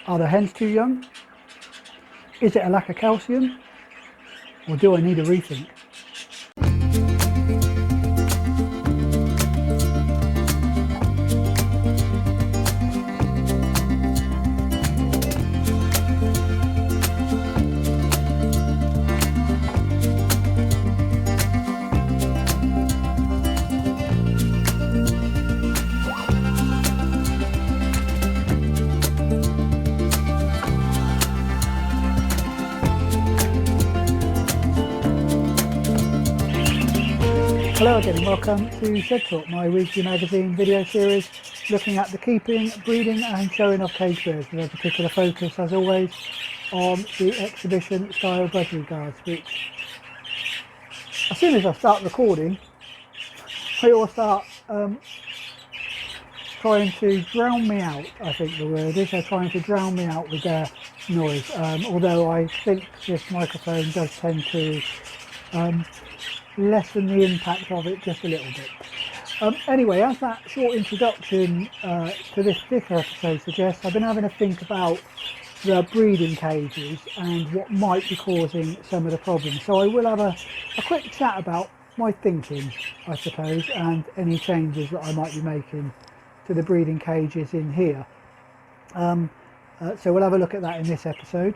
Are the hens too young? Is it a lack of calcium? Or do I need a rethink? Hello again and welcome to Shed Talk, my weekly magazine video series looking at the keeping, breeding and showing of cage birds with a particular focus, as always, on the exhibition style budgerigars, which as soon as I start recording they all start trying to drown me out. I think the word is, they're trying to drown me out with their noise, although I think this microphone does tend to lessen the impact of it just a little bit. Anyway, as that short introduction to this particular episode suggests, I've been having a think about the breeding cages and what might be causing some of the problems. So I will have a quick chat about my thinking, I suppose, and any changes that I might be making to the breeding cages in here. So we'll have a look at that in this episode.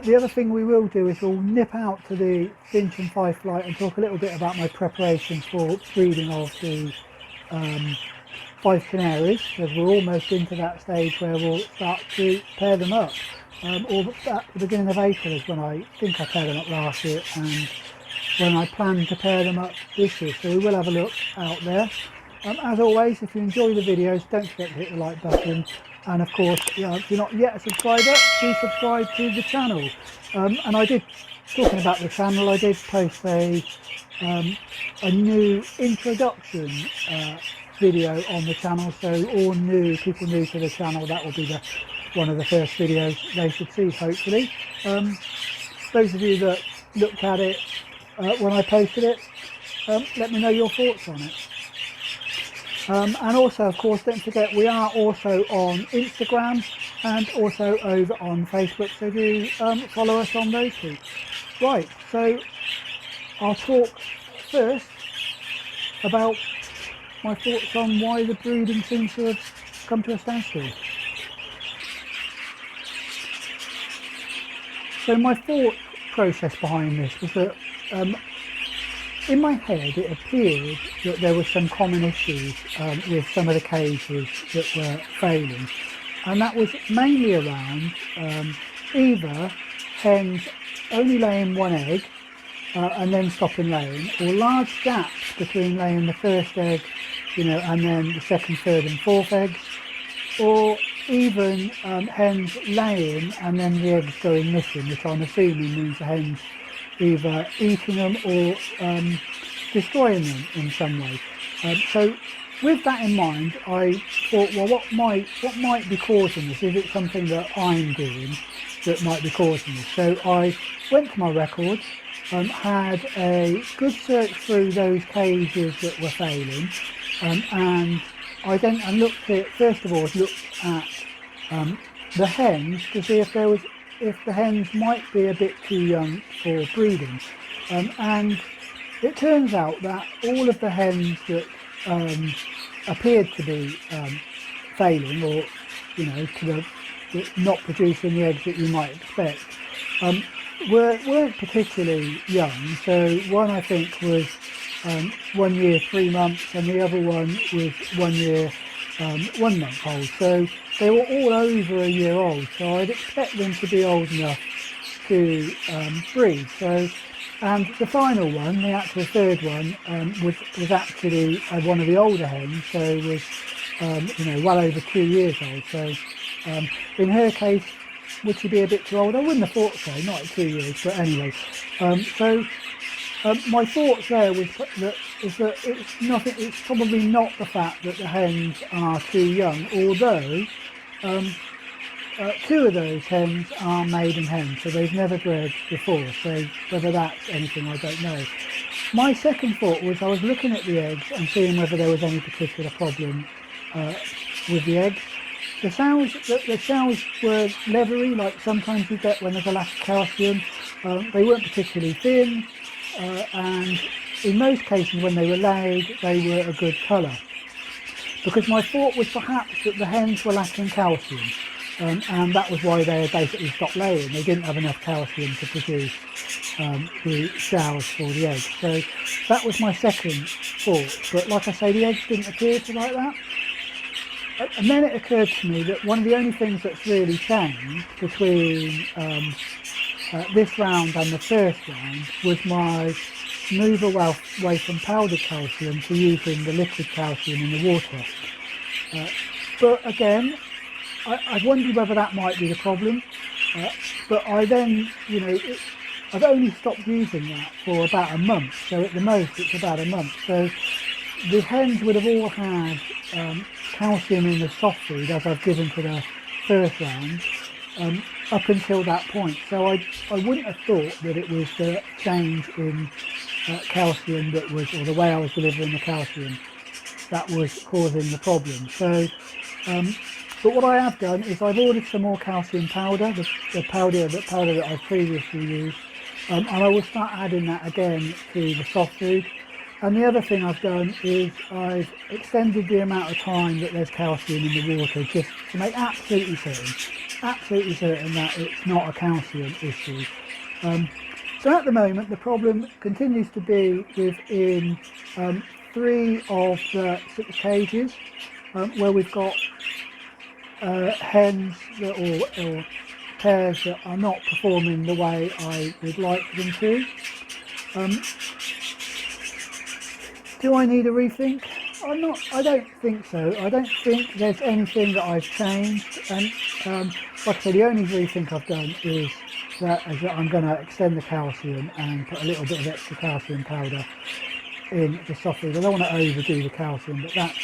The other thing we will do is we'll nip out to the Finch and Fife flight and talk a little bit about my preparations for breeding of the Fife canaries, because we're almost into that stage where we'll start to pair them up. Or at the beginning of April is when I think I paired them up last year, and when I plan to pair them up this year. So we will have a look out there. As always, if you enjoy the videos, don't forget to hit the like button. And of course, if you're not yet a subscriber, do subscribe to the channel. And I did, talking about the channel, I did post a new introduction video on the channel. So all people new to the channel, that will be one of the first videos they should see, hopefully. Those of you that looked at it when I posted it, let me know your thoughts on it. And also, of course, don't forget we are also on Instagram and also over on Facebook, so do follow us on those two. Right, so I'll talk first about my thoughts on why the breeding seems to have come to a standstill. So my thought process behind this was that in my head it appeared that there were some common issues with some of the cages that were failing, and that was mainly around either hens only laying one egg and then stopping laying, or large gaps between laying the first egg, and then the second, third and fourth eggs, or even hens laying and then the eggs going missing, which I'm assuming means the hens either eating them or destroying them in some way. So with that in mind, I thought, well, what might be causing this? Is it something that I'm doing that might be causing this? So I went to my records, had a good search through those cages that were failing, and I then looked at, first of all, looked at the hens to see if the hens might be a bit too young for breeding, and it turns out that all of the hens that appeared to be failing, or not producing the eggs that you might expect, weren't particularly young. So one, I think, was 1 year 3 months, and the other one was 1 year 1 month old. So they were all over a year old, so I'd expect them to be old enough to breed. So, and the final one, the actual third one, was actually one of the older hens, so was well over 2 years old. So in her case, would she be a bit too old? I wouldn't have thought so, not at 2 years, but anyway. My thoughts there was that it's probably not the fact that the hens are too young, although two of those hens are maiden hens, so they've never bred before, so whether that's anything I don't know. My second thought was I was looking at the eggs and seeing whether there was any particular problem with the eggs, the shells were leathery, like sometimes you get when there's a lack of calcium. They weren't particularly thin, and in most cases when they were laid, they were a good colour. Because my thought was perhaps that the hens were lacking calcium, and that was why they had basically stopped laying. They didn't have enough calcium to produce the shells for the eggs. So that was my second thought. But like I say, the eggs didn't appear to like that. And then it occurred to me that one of the only things that's really changed between this round and the first round was my move away from powdered calcium to using the liquid calcium in the water. But again, I wondered whether that might be the problem. But I then, I've only stopped using that for about a month. So at the most, it's about a month. So the hens would have all had calcium in the soft food, as I've given to the first round, up until that point. So I wouldn't have thought that it was the change in calcium that was, or the way I was delivering the calcium, that was causing the problem. So, but what I have done is I've ordered some more calcium powder, the powder that I've previously used, and I will start adding that again to the soft food. And the other thing I've done is I've extended the amount of time that there's calcium in the water, just to make absolutely certain that it's not a calcium issue. So at the moment the problem continues to be within 3 of the 6 cages, where we've got hens or pairs that are not performing the way I would like them to. Do I need a rethink? I don't think so. I don't think there's anything that I've changed, and like I said, the only rethink I've done is that I'm going to extend the calcium and put a little bit of extra calcium powder in the soft food. I don't want to overdo the calcium, but that's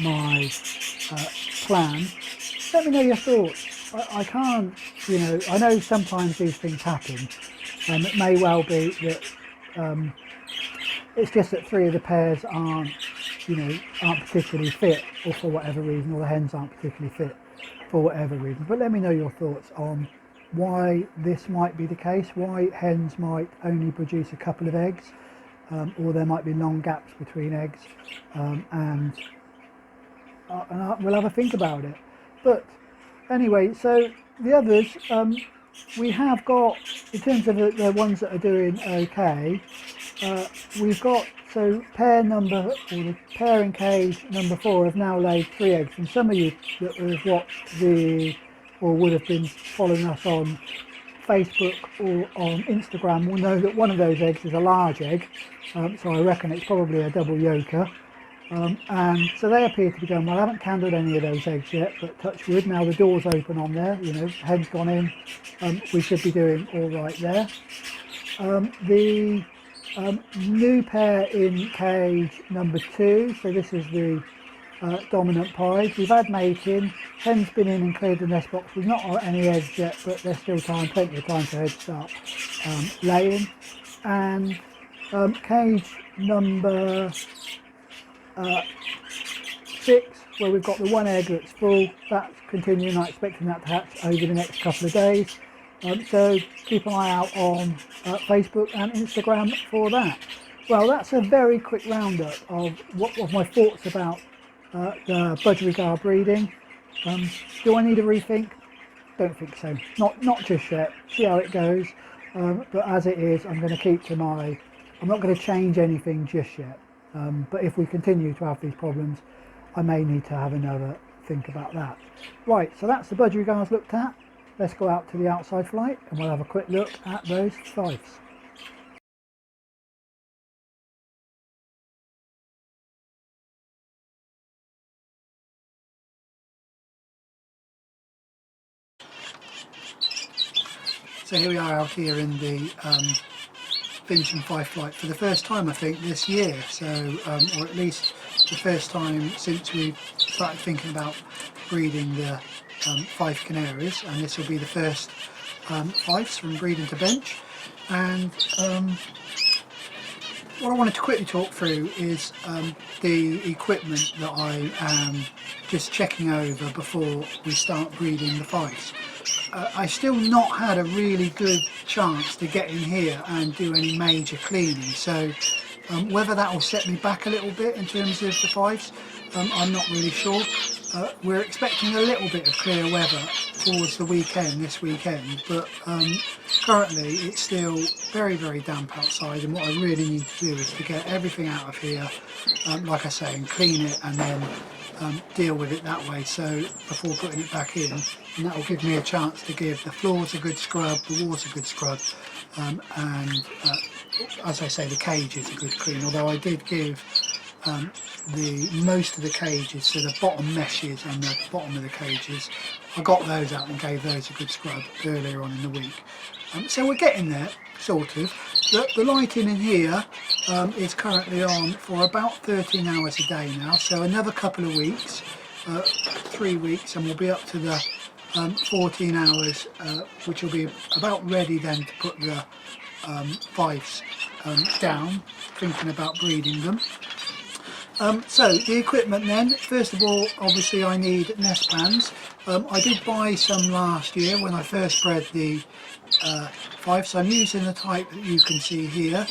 my plan. Let me know your thoughts. I can't, I know sometimes these things happen, and it may well be that it's just that 3 of the pairs aren't particularly fit, or for whatever reason, or the hens aren't particularly fit for whatever reason. But let me know your thoughts on why this might be the case, why hens might only produce a couple of eggs, or there might be long gaps between eggs, and we'll have a think about it. But anyway, so the others, we have got, in terms of the ones that are doing okay, we've got, so pair in cage number 4 have now laid 3 eggs, and some of you that have watched or would have been following us on Facebook or on Instagram will know that one of those eggs is a large egg, so I reckon it's probably a double yolker, and so they appear to be going well. I haven't candled any of those eggs yet, but touch wood, now the door's open on there, hen's gone in, we should be doing all right there. The new pair in cage number 2, so this is the dominant pies. We've had mating, hen's been in and cleared the nest box. We've not got any eggs yet, but there's still plenty of time for her to start laying. And cage number 6, where we've got the 1 egg that's full, that's continuing. I'm expecting that to hatch over the next couple of days. So keep an eye out on Facebook and Instagram for that. Well, that's a very quick roundup of my thoughts about the budgerigar breeding. Do I need a rethink? Don't think so. Not just yet. See how it goes. But as it is, I'm going to keep to I'm not going to change anything just yet. But if we continue to have these problems, I may need to have another think about that. Right, so that's the budgerigars looked at. Let's go out to the outside flight and we'll have a quick look at those fifes. So here we are out here in the Finch and Fife flight for the first time, I think, this year. So, or at least the first time since we started thinking about breeding the Fife canaries, and this will be the first Fifes from breeding to bench. And what I wanted to quickly talk through is the equipment that I am just checking over before we start breeding the Fifes. I've still not had a really good chance to get in here and do any major cleaning, so whether that will set me back a little bit in terms of the Fifes, I'm not really sure. We're expecting a little bit of clear weather towards the weekend, this weekend, but currently it's still very, very damp outside, and what I really need to do is to get everything out of here, like I say, and clean it, and then deal with it that way, so before putting it back in, and that will give me a chance to give the floors a good scrub, the walls a good scrub, and as I say, the cage is a good clean, although I did give most of the cages, so the bottom meshes and the bottom of the cages, I got those out and gave those a good scrub earlier on in the week. So we're getting there, sort of. The lighting in here is currently on for about 13 hours a day now, so another couple of weeks, 3 weeks, and we'll be up to the 14 hours, which will be about ready then to put the Fifes down, thinking about breeding them. So the equipment then, first of all, obviously I need nest pans. I did buy some last year when I first bred the Fifes. I'm using the type that you can see here.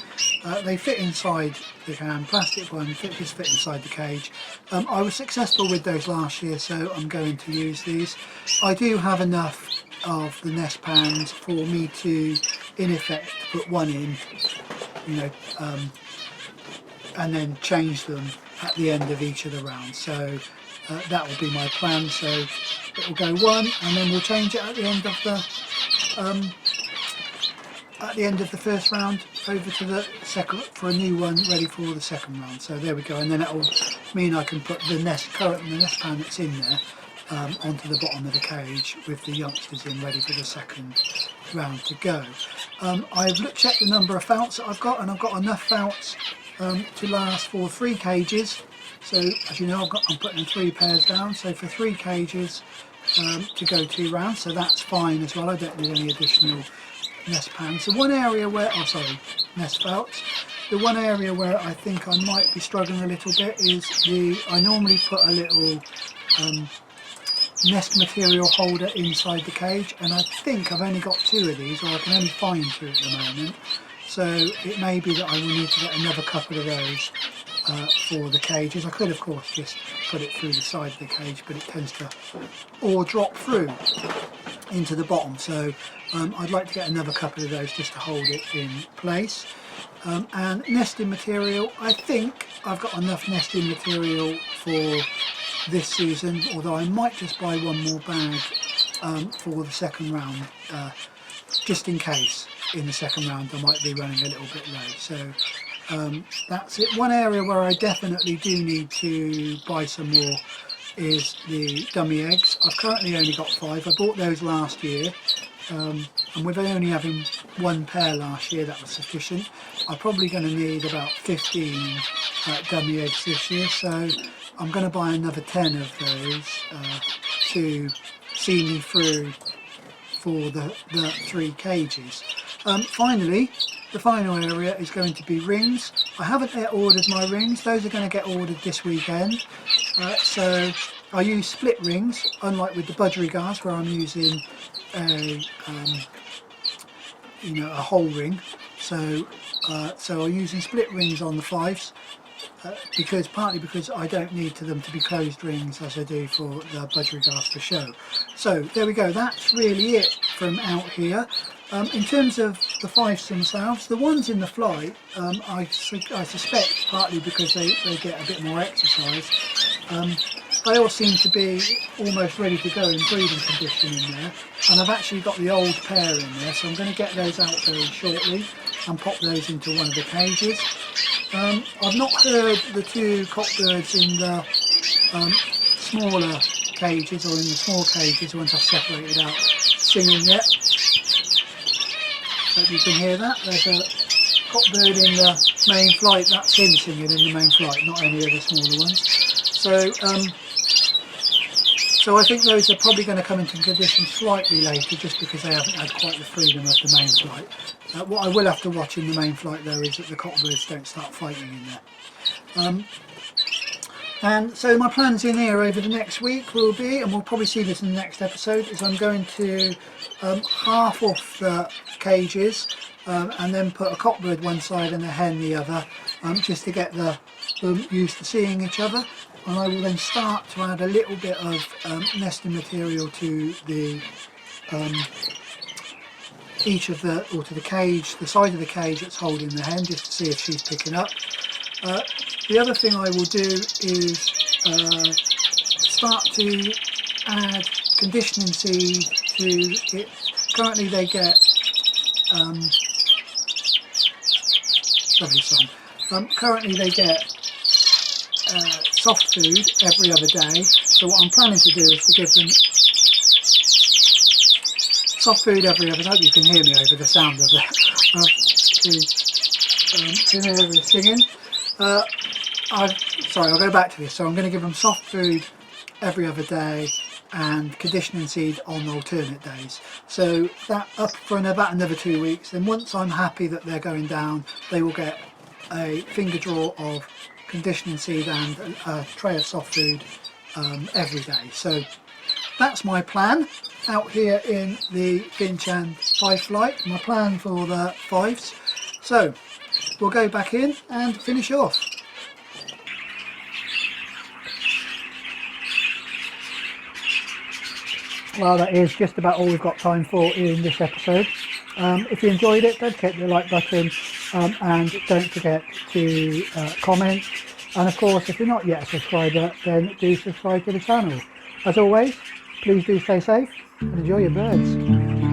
They fit inside the can, plastic one, just fit inside the cage. I was successful with those last year, so I'm going to use these. I do have enough of the nest pans for me to, in effect, put one in, you know, and then change them at the end of each of the rounds. So that will be my plan. So it will go one, and then we'll change it at the end of the first round over to the second for a new one ready for the second round. So there we go, and then it will mean I can put the nest pan that's in there onto the bottom of the cage with the youngsters in ready for the second round to go. I've checked the number of fouts that I've got, and I've got enough fouts to last for 3 cages. So as you know, I'm putting 3 pairs down, so for 3 cages to go 2 rounds, so that's fine as well. I don't need any additional nest pans. The one area where, nest fouts. The one area where I think I might be struggling a little bit is I normally put a little nest material holder inside the cage, and I think I've only got 2 of these, or I can only find 2 at the moment. So it may be that I will need to get another couple of those for the cages. I could of course just put it through the side of the cage, but it tends to or drop through into the bottom, so I'd like to get another couple of those just to hold it in place. And nesting material, I think I've got enough nesting material for this season, although I might just buy one more bag for the second round, just in case in the second round I might be running a little bit low. So that's it. One area where I definitely do need to buy some more is the dummy eggs. I've currently only got 5. I bought those last year, and with only having 1 pair last year, that was sufficient. I'm probably going to need about 15 dummy eggs this year, so I'm going to buy another 10 of those to see me through for the 3 cages. Finally, the final area is going to be rings. I haven't yet ordered my rings. Those are going to get ordered this weekend. So I use split rings, unlike with the budgerigars where I'm using a whole ring. So I'm using split rings on the Fifes, partly because I don't need them to be closed rings as I do for the budgerigars for show. So there we go, that's really it from out here. In terms of the Fifes themselves, the ones in the flight, I suspect partly because they get a bit more exercise, they all seem to be almost ready to go in breeding condition in there, and I've actually got the old pair in there, so I'm going to get those out very shortly and pop those into one of the cages. I've not heard the 2 cockbirds in the smaller cages, or in the small cages, the ones I've separated out, singing yet. Hope you can hear that. There's a cockbird in the main flight, that's him singing in the main flight, not any of the smaller ones. So So I think those are probably going to come into condition slightly later, just because they haven't had quite the freedom of the main flight. What I will have to watch in the main flight though is that the cottonbirds don't start fighting in there. And so my plans in here over the next week will be, and we'll probably see this in the next episode, is I'm going to half off the cages and then put a cockbird one side and a hen the other, just to get them used to seeing each other. And I will then start to add a little bit of nesting material to the to the cage, the side of the cage that's holding the hen, just to see if she's picking up. The other thing I will do is start to add conditioning seed to it. Currently they get lovely song. Currently they get soft food every other day. So what I'm planning to do is to give them soft food every other day. I hope you can hear me over the sound of the canary singing. Sorry, I'll go back to this. So I'm going to give them soft food every other day and conditioning seed on alternate days. So that up for about another 2 weeks. Then once I'm happy that they're going down, they will get a finger draw of conditioning seed and a tray of soft food every day. So that's my plan out here in the Finch and Fife flight. My plan for the fives. So we'll go back in and finish off. Well, that is just about all we've got time for in this episode. If you enjoyed it, don't forget the like button and don't forget to comment. And of course, if you're not yet a subscriber, then do subscribe to the channel. As always, please do stay safe and enjoy your birds.